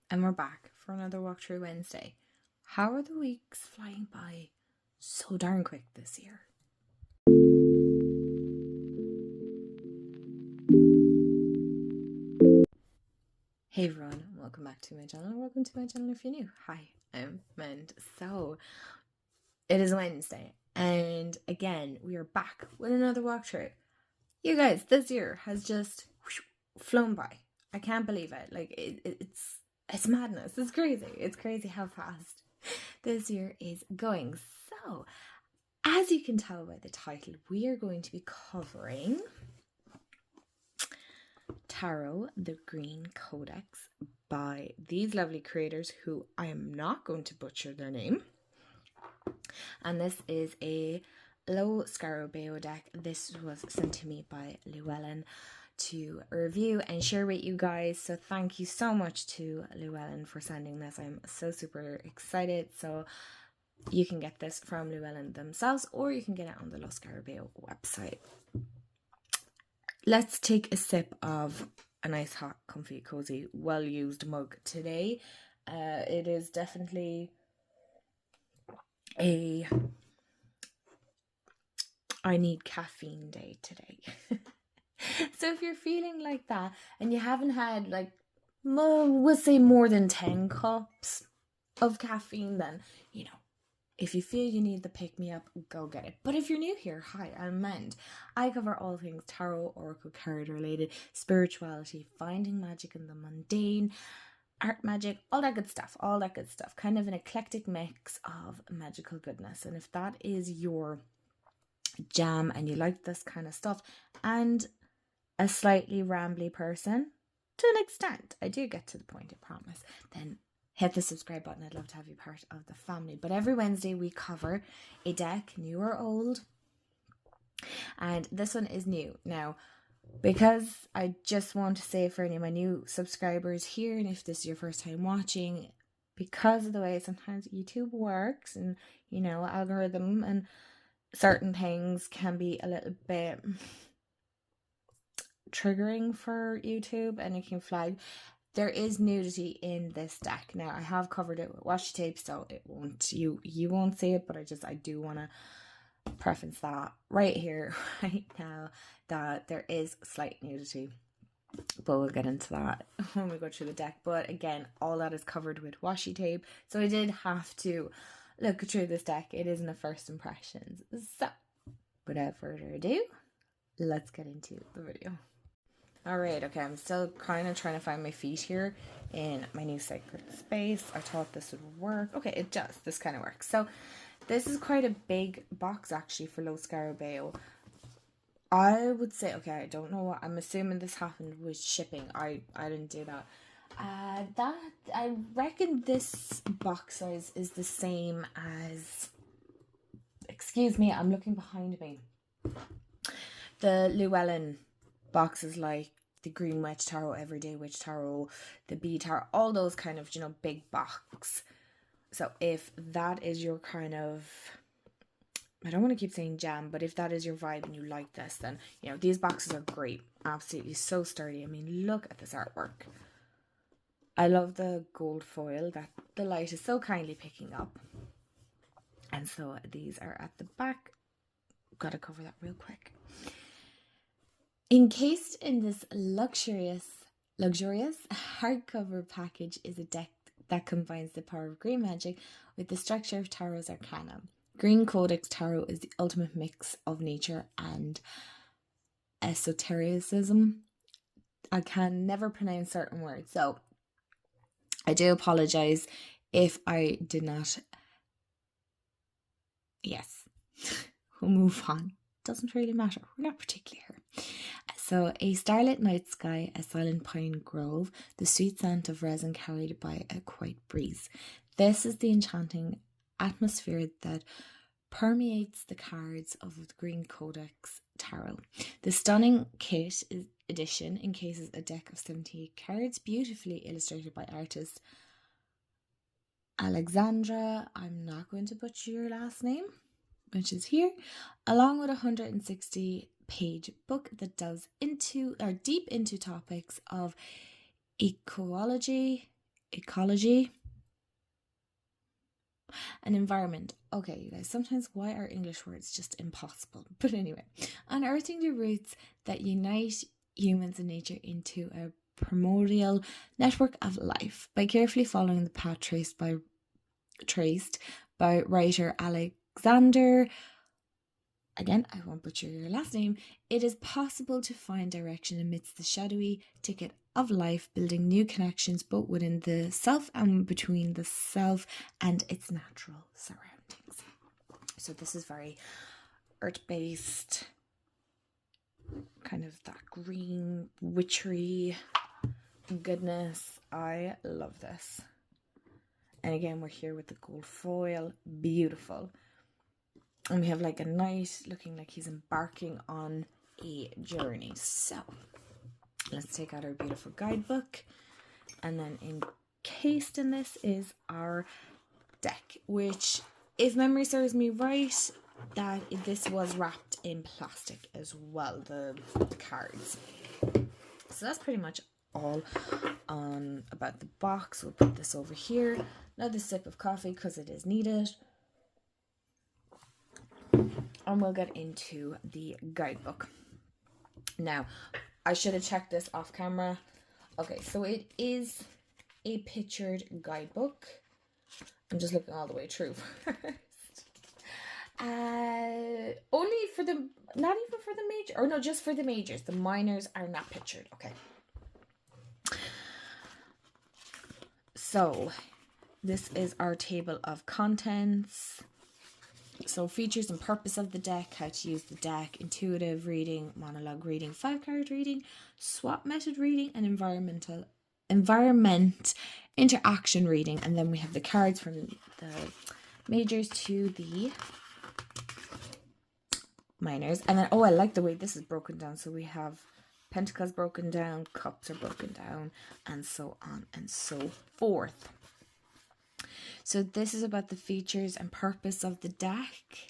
and we're back for another Walkthrough Wednesday. How are the weeks flying by so darn quick this year? Hey everyone, welcome back to my channel, or welcome to my channel if you're new. Hi, I'm Mend. So, it is Wednesday, and again, we are back with another walkthrough. You guys, this year has just flown by. I can't believe it. Like, it's madness. It's crazy. It's crazy how fast this year is going. So, as you can tell by the title, we are going to be covering Tarot, the Green Codex, by these lovely creators who I am not going to butcher their name. And this is a low Scarabeo deck. This was sent to me by Llewellyn to review and share with you guys. So thank you so much to Llewellyn for sending this. I'm so super excited. So you can get this from Llewellyn themselves, or you can get it on the Low Scarabeo website. Let's take a sip of a nice, hot, comfy, cozy, well-used mug today. It is definitely I need caffeine day today. So if you're feeling like that and you haven't had, like, we'll say more than 10 cups of caffeine, then, you know, if you feel you need the pick-me-up, go get it. But if you're new here, hi, I'm Mend. I cover all things tarot, oracle card related, spirituality, finding magic in the mundane, art magic, all that good stuff. Kind of an eclectic mix of magical goodness. And if that is your jam and you like this kind of stuff, and a slightly rambly person, to an extent, I do get to the point, I promise, then hit the subscribe button. I'd love to have you part of the family. But every Wednesday we cover a deck, new or old. And this one is new. Now, because I just want to say for any of my new subscribers here, and if this is your first time watching, because of the way sometimes YouTube works and, you know, algorithm and certain things can be a little bit triggering for YouTube and it can flag. There is nudity in this deck. Now, I have covered it with washi tape, so it won't, you won't see it, but I do want to preface that right here, right now, that there is slight nudity. But we'll get into that when we go through the deck. But again, all that is covered with washi tape, so I did have to look through this deck. It isn't a first impressions. So, without further ado, let's get into the video. Alright, okay, I'm still kind of trying to find my feet here in my new sacred space. I thought this would work. Okay, it does. This kind of works. So, this is quite a big box, actually, for Low Scarabeo. I would say, okay, I don't know what, I'm assuming this happened with shipping. I didn't do that. I reckon this box size is the same as, excuse me, I'm looking behind me. The Llewellyn boxes, like the Green Witch Tarot, Everyday Witch Tarot, the Bee Tarot, all those kind of, you know, big box. So if that is your kind of, I don't want to keep saying jam, but if that is your vibe and you like this, then, you know, these boxes are great. Absolutely so sturdy. I mean, look at this artwork. I love the gold foil that the light is so kindly picking up. And so these are at the back. Gotta cover that real quick. Encased in this luxurious hardcover package is a deck that combines the power of green magic with the structure of Tarot's arcana. Green Codex Tarot is the ultimate mix of nature and esotericism. I can never pronounce certain words, so I do apologize if I did not. Yes, we'll move on. Doesn't really matter. We're not particularly here. So, a starlit night sky, a silent pine grove, the sweet scent of resin carried by a quiet breeze. This is the enchanting atmosphere that permeates the cards of the Green Codex Tarot. The stunning kit edition encases a deck of 78 cards, beautifully illustrated by artist Alexandra, I'm not going to butcher your last name, which is here, along with a 160-page book that delves deep into topics of ecology, ecology, and environment. Okay, you guys, sometimes why are English words just impossible? But anyway, unearthing the roots that unite humans and nature into a primordial network of life by carefully following the path traced by writer Alexander. Again, I won't butcher your last name. It is possible to find direction amidst the shadowy thicket of life, building new connections both within the self and between the self and its natural surroundings. So this is very earth-based, kind of that green witchery goodness. I love this. And again, we're here with the gold foil. Beautiful. And we have like a knight looking like he's embarking on a journey. So let's take out our beautiful guidebook. And then encased in this is our deck, which, if memory serves me right, that this was wrapped in plastic as well, the cards. So that's pretty much all about the box. We'll put this over here. Another sip of coffee because it is needed. And we'll get into the guidebook. Now, I should have checked this off camera. Okay, so it is a pictured guidebook. I'm just looking all the way through first. Only for the, not even for the major, or no, just for the majors. The minors are not pictured. Okay. So, this is our table of contents. So, features and purpose of the deck, how to use the deck, intuitive reading, monologue reading, 5-card reading, swap method reading, and environment interaction reading. And then we have the cards from the majors to the minors. And then, oh, I like the way this is broken down. So we have pentacles broken down, cups are broken down, and so on and so forth. So this is about the features and purpose of the deck.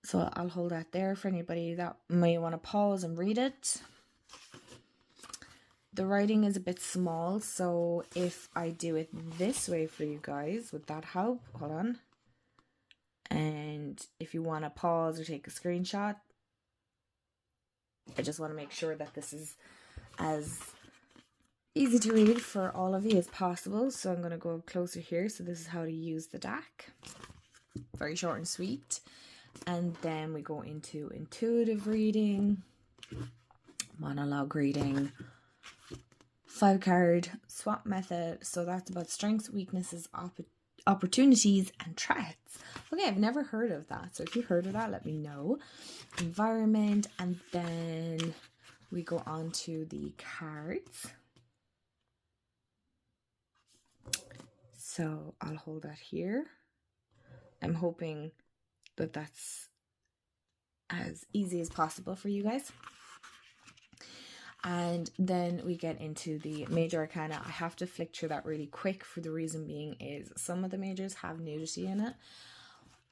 So I'll hold that there for anybody that may want to pause and read it. The writing is a bit small, so if I do it this way for you guys, would that help? Hold on. And if you want to pause or take a screenshot, I just want to make sure that this is as easy to read for all of you as possible. So I'm going to go closer here. So this is how to use the deck. Very short and sweet. And then we go into intuitive reading, monologue reading, 5-card swap method. So that's about strengths, weaknesses, opportunities, and threats. Okay, I've never heard of that. So if you heard of that, let me know. Environment. And then we go on to the cards. So I'll hold that here. I'm hoping that that's as easy as possible for you guys. And then we get into the major arcana. I have to flick through that really quick for the reason being is some of the majors have nudity in it.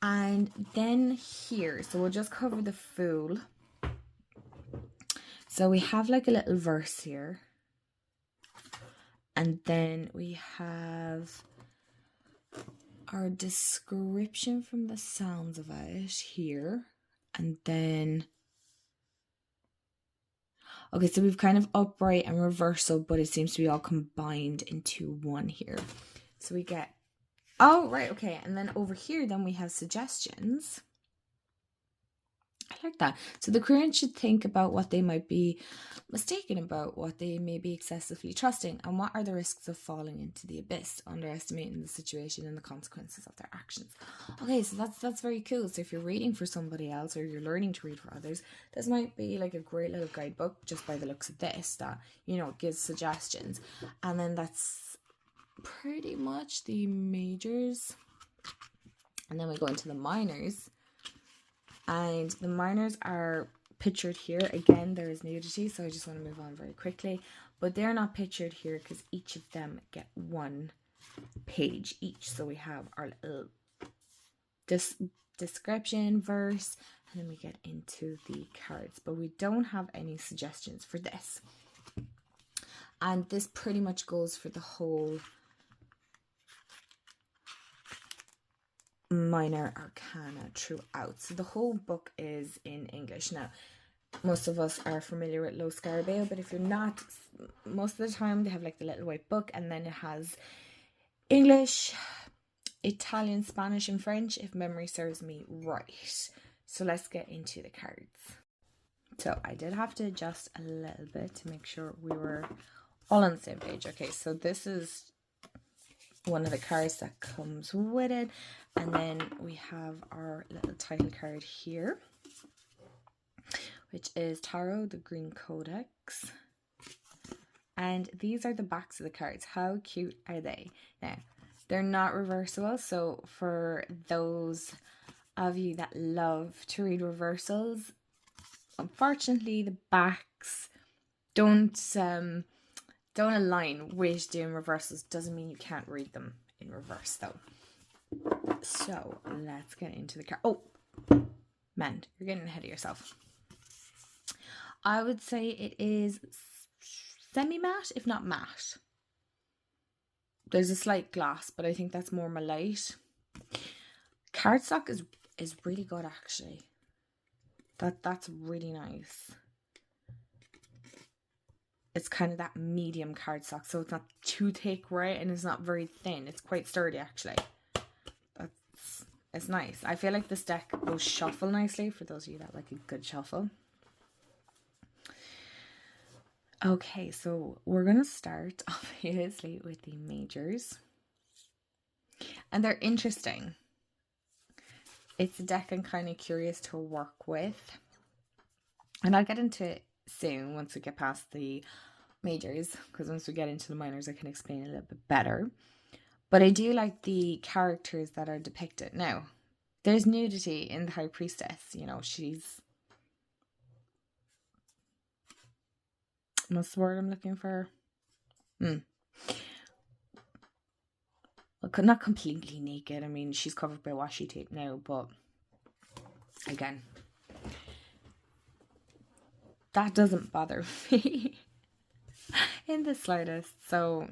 And then here, so we'll just cover the Fool. So we have like a little verse here. And then we have our description from the sounds of it here. And then, okay, so we've kind of upright and reversal, but it seems to be all combined into one here. So we get, oh, right, okay. And then over here, then we have suggestions. I like that. So the creant should think about what they might be mistaken about, what they may be excessively trusting, and what are the risks of falling into the abyss, underestimating the situation and the consequences of their actions. Okay, so that's very cool. So if you're reading for somebody else or you're learning to read for others, this might be like a great little guidebook just by the looks of this that, you know, gives suggestions. And then that's pretty much the majors. And then we go into the minors. And the minors are pictured here. Again, there is nudity, so I just want to move on very quickly. But they're not pictured here because each of them get one page each. So we have our little description, verse, and then we get into the cards. But we don't have any suggestions for this. And this pretty much goes for the whole minor arcana throughout. So the whole book is in English. Now, most of us are familiar with Lo Scarabeo, but if you're not, most of the time they have like the little white book, and then it has English, Italian, Spanish, and French, if memory serves me right. So let's get into the cards. So I did have to adjust a little bit to make sure we were all on the same page. Okay, so this is one of the cards that comes with it, and then we have our little title card here, which is Tarot, the Green Codex. And these are the backs of the cards. How cute are they? Now, they're not reversible, so for those of you that love to read reversals, unfortunately the backs don't align with doing reversals. Doesn't mean you can't read them in reverse though. So let's get into the card. Oh man, you're getting ahead of yourself. I would say it is semi-matte, if not matte. There's a slight gloss, but I think that's more my light. Cardstock is really good actually. That's really nice. It's kind of that medium cardstock, so it's not too thick, right? And it's not very thin. It's quite sturdy actually. It's nice. I feel like this deck will shuffle nicely for those of you that like a good shuffle. Okay, so we're going to start obviously with the majors. And they're interesting. It's a deck I'm kind of curious to work with. And I'll get into it soon once we get past the majors, because once we get into the minors I can explain a little bit better. But I do like the characters that are depicted. Now, there's nudity in the High Priestess. You know, she's... what's the word I'm looking for? Well, not completely naked. I mean, she's covered by washi tape now, but again, that doesn't bother me in the slightest. So,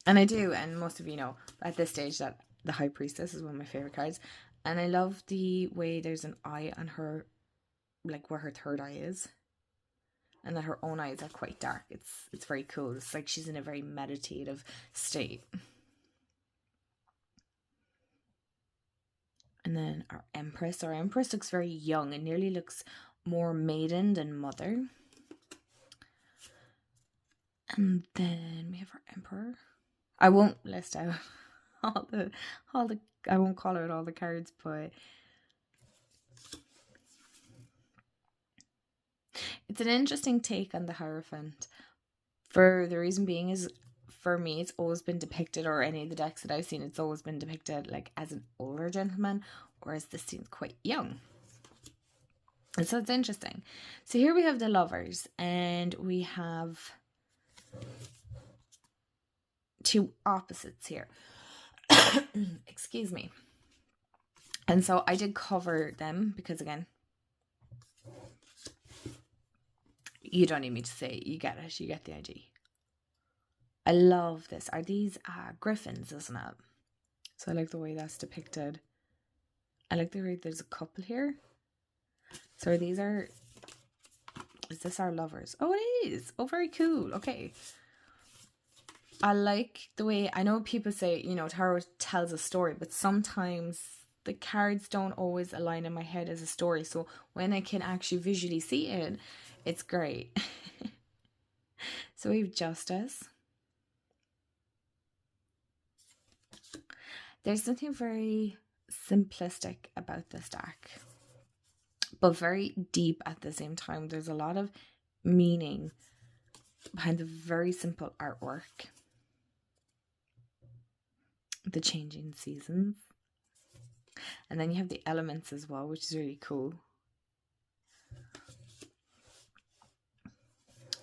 and I do, and most of you know at this stage that the High Priestess is one of my favorite cards, and I love the way there's an eye on her, like where her third eye is. And that her own eyes are quite dark. It's very cool. It's like she's in a very meditative state. And then our Empress. Our Empress looks very young and nearly looks more maiden than mother. And then we have our Emperor. I won't list out all the I won't call out all the cards, but it's an interesting take on the Hierophant. For the reason being is, for me, it's always been depicted, or any of the decks that I've seen, it's always been depicted like as an older gentleman, whereas this seems quite young. And so it's interesting. So here we have the Lovers, and we have two opposites here. Excuse me. And so I did cover them because, again, you don't need me to say it. You get it. You get the idea. I love this. Are these griffins, isn't it? So I like the way that's depicted. I like the way there's a couple here. So is this our Lovers? Oh, it is. Oh, very cool. Okay. I like the way, I know people say, you know, tarot tells a story, but sometimes the cards don't always align in my head as a story. So when I can actually visually see it, it's great. So we have Justice. There's something very simplistic about this deck, but very deep at the same time. There's a lot of meaning behind the very simple artwork. The changing seasons. And then you have the elements as well, which is really cool.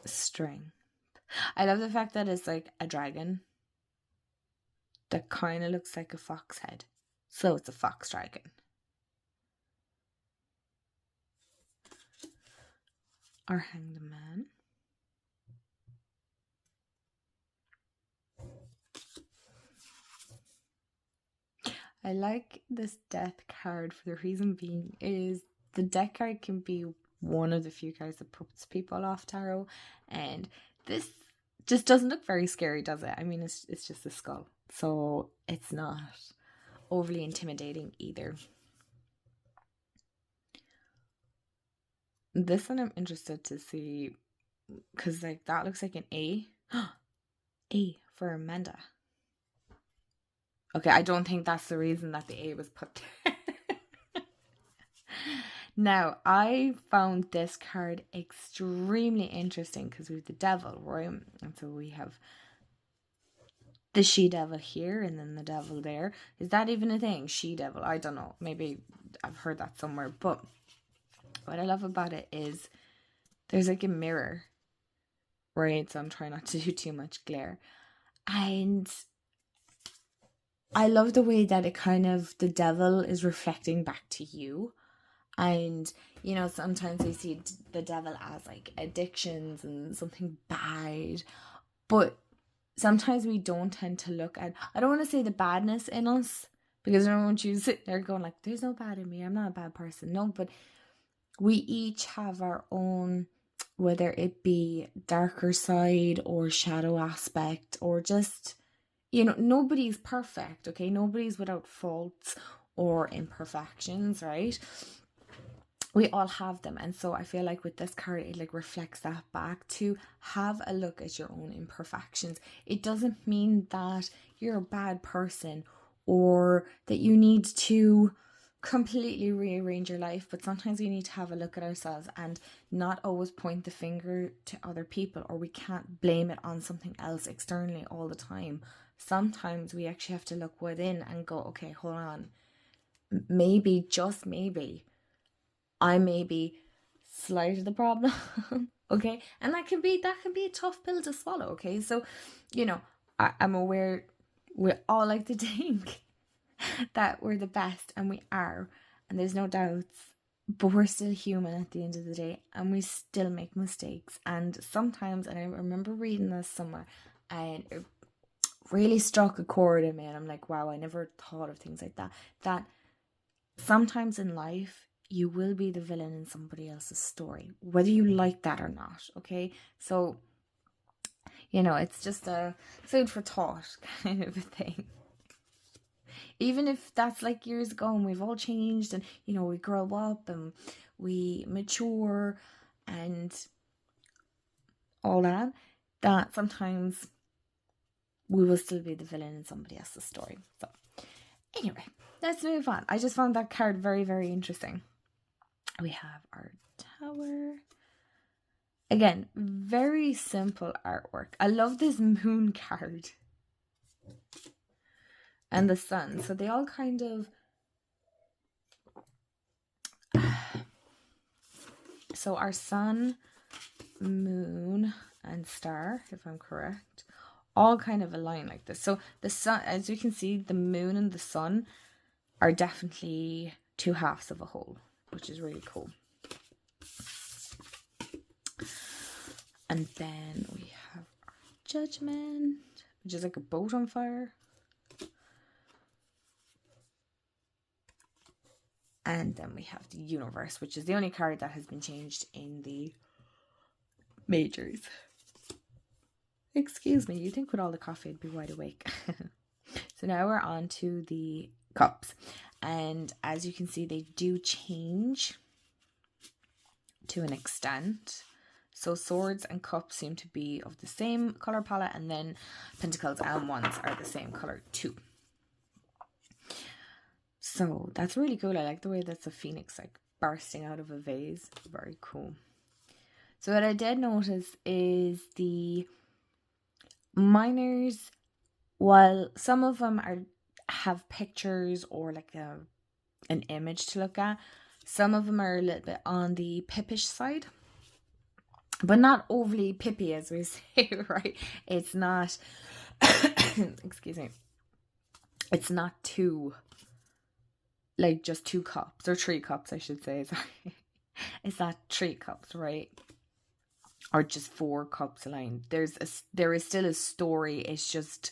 Strength. I love the fact that it's like a dragon that kind of looks like a fox head. So it's a fox dragon. Our Hanged Man. I like this death card for the reason being is the death card can be one of the few cards that puts people off tarot, and this just doesn't look very scary, does it? I mean, it's just a skull, so it's not overly intimidating either. This one I'm interested to see, because like that looks like an A. A for Amanda. Okay, I don't think that's the reason that the A was put there. Now, I found this card extremely interesting because we have the devil, right? And so we have the she-devil here and then the devil there. Is that even a thing? She-devil? I don't know. Maybe I've heard that somewhere. But what I love about it is there's like a mirror, right? So I'm trying not to do too much glare. And I love the way that it kind of, the devil is reflecting back to you. And, you know, sometimes we see the devil as like addictions and something bad. But sometimes we don't tend to look at, I don't want to say the badness in us, because I don't want you to sit there going like, there's no bad in me, I'm not a bad person. No, but we each have our own, whether it be darker side or shadow aspect or just, you know, nobody's perfect, okay? Nobody's without faults or imperfections, right? We all have them. And so I feel like with this card, it like reflects that back to have a look at your own imperfections. It doesn't mean that you're a bad person or that you need to completely rearrange your life, but sometimes we need to have a look at ourselves and not always point the finger to other people, or we can't blame it on something else externally all the time. Sometimes we actually have to look within and go, okay, hold on, maybe, just maybe, I may be slight of the problem. Okay, and that can be a tough pill to swallow. Okay, so, you know, I'm aware we all like to think that we're the best, and we are, and there's no doubts, but we're still human at the end of the day, and we still make mistakes. And sometimes, and I remember reading this somewhere, and it really struck a chord in me, and I'm like, wow, I never thought of things like that, that sometimes in life you will be the villain in somebody else's story, whether you like that or not. Okay, so, you know, it's just a food for thought kind of a thing. Even if that's like years ago and we've all changed, and, you know, we grow up and we mature and all that, that sometimes we will still be the villain in somebody else's story. So anyway, let's move on. I just found that card very, very interesting. We have our tower. Again, very simple artwork. I love this moon card. And the sun. So they all kind of... So our sun, moon, and star, if I'm correct, all kind of align like this. So the sun, as you can see, the moon and the sun are definitely two halves of a whole, which is really cool. And then we have our judgment, which is like a boat on fire. And then we have the universe, which is the only card that has been changed in the majors. Excuse me, you'd think with all the coffee I'd be wide awake. So now we're on to the cups. And as you can see, they do change to an extent. So swords and cups seem to be of the same color palette, and then pentacles and wands are the same color too. So that's really cool. I like the way that's a phoenix like bursting out of a vase. Very cool. So what I did notice is the minors, while some of them have pictures or like an image to look at, some of them are a little bit on the pippish side, but not overly pippy, as we say, right? It's not, excuse me, it's not too, like just 2 cups, or 3 cups, I should say, sorry. It's not 3 cups, right? Or just 4 cups aligned. There is still a story, it's just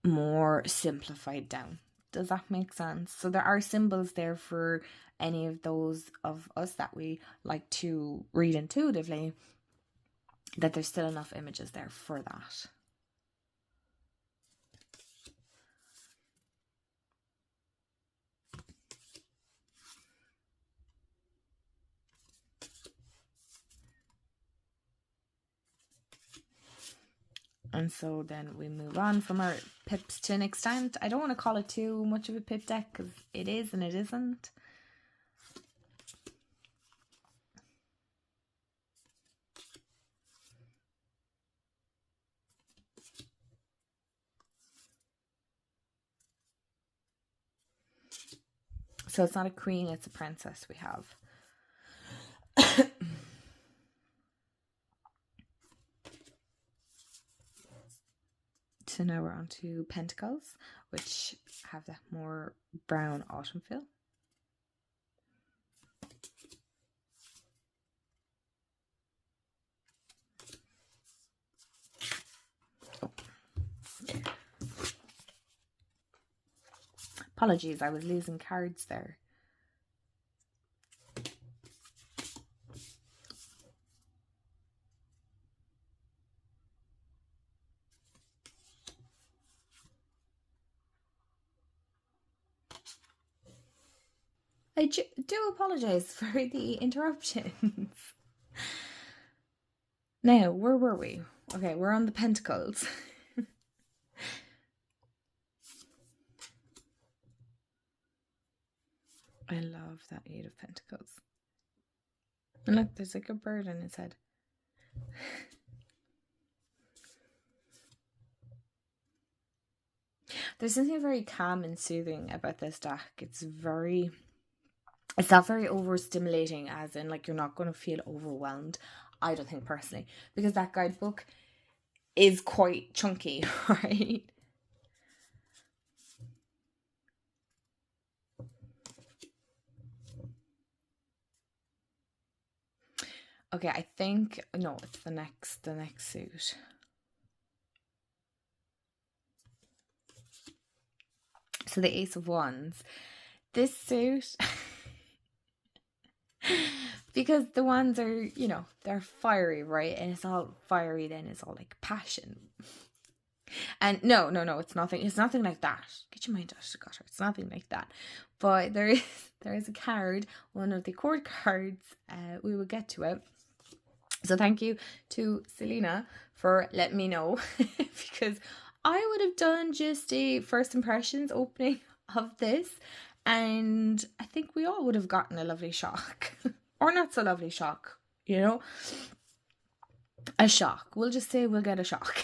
more simplified down. Does that make sense? So there are symbols there for any of those of us that we like to read intuitively, that there's still enough images there for that. And so then we move on from our pips to an extent. I don't want to call it too much of a pip deck, because it is and it isn't. So it's not a queen, it's a princess we have. So now we're on to Pentacles, which have that more brown autumn feel. Oh. Apologies, I was losing cards there. I do apologize for the interruptions. Now, where were we? Okay, we're on the Pentacles. I love that 8 of Pentacles. And look, there's like a bird in his head. There's something very calm and soothing about this deck. It's not very overstimulating, as in like you're not going to feel overwhelmed, I don't think personally, because that guidebook is quite chunky, right? Okay, I think, no, it's the next suit. So the Ace of Wands. This suit, because the wands are, you know, they're fiery, right? And it's all fiery, then it's all like passion. And no, it's nothing like that. Get your mind out of the gutter. It's nothing like that. But there is a card, one of the court cards. We will get to it. So thank you to Selena for letting me know, because I would have done just a first impressions opening of this, and I think we all would have gotten a lovely shock. Or not so lovely shock, you know? A shock. We'll just say we'll get a shock.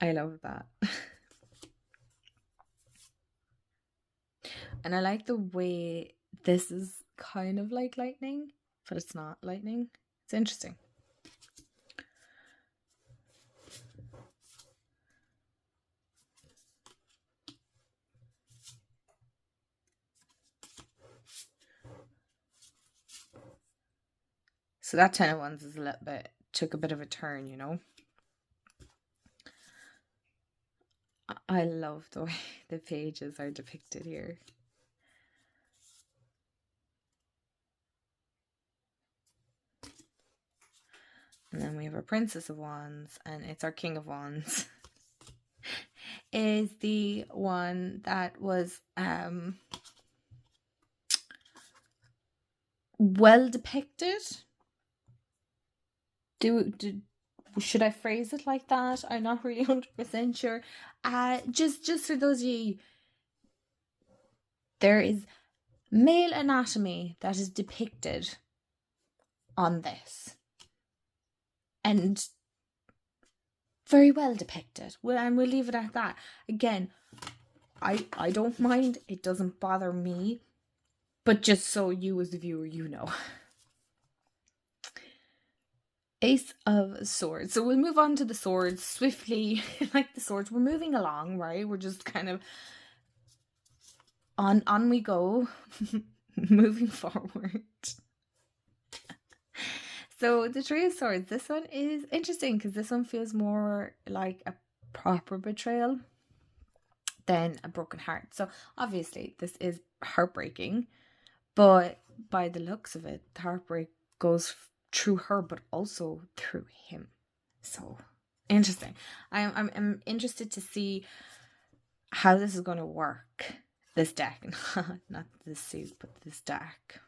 I love that. And I like the way this is kind of like lightning, but it's not lightning. It's interesting. So that 10 of Wands is took a bit of a turn, you know. I love the way the pages are depicted here. And then we have our Princess of Wands, and it's our King of Wands. Is the one that was well depicted. Should I phrase it like that? I'm not really 100% sure. Just for those of you, there is male anatomy that is depicted on this, and very well depicted. And we'll leave it at that. Again, I don't mind. It doesn't bother me, but just so you as the viewer, you know. Ace of Swords. So we'll move on to the swords swiftly. Like the swords, we're moving along, right? We're just kind of on we go. Moving forward. So the Three of Swords, this one is interesting because this one feels more like a proper betrayal than a broken heart. So obviously this is heartbreaking, but by the looks of it, the heartbreak goes through her, but also through him. So interesting. I'm interested to see how this is going to work. This deck, not this suit, but this deck.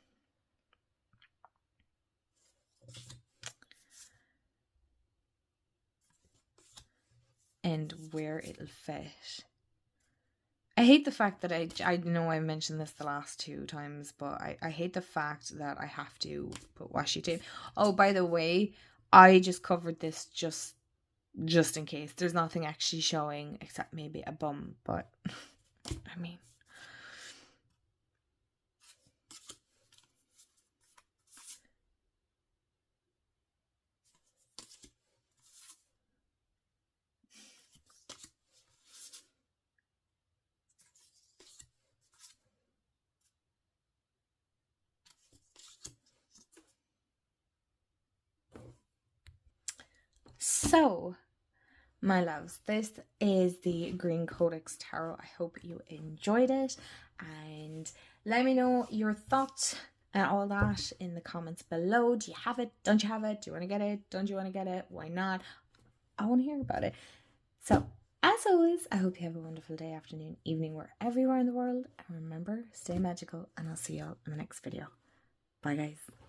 And where it'll fit. I hate the fact that I know I mentioned this the last 2 times, but I hate the fact that I have to put washi tape. Oh, by the way, I just covered this just in case. There's nothing actually showing except maybe a bum, but I mean. So, my loves, this is the Green Codex Tarot. I hope you enjoyed it, and let me know your thoughts and all that in the comments below. Do you have it? Don't you have it? Do you want to get it? Don't you want to get it? Why not? I want to hear about it. So, as always, I hope you have a wonderful day, afternoon, evening, wherever you are in the world. And remember, stay magical, and I'll see y'all in the next video. Bye, guys.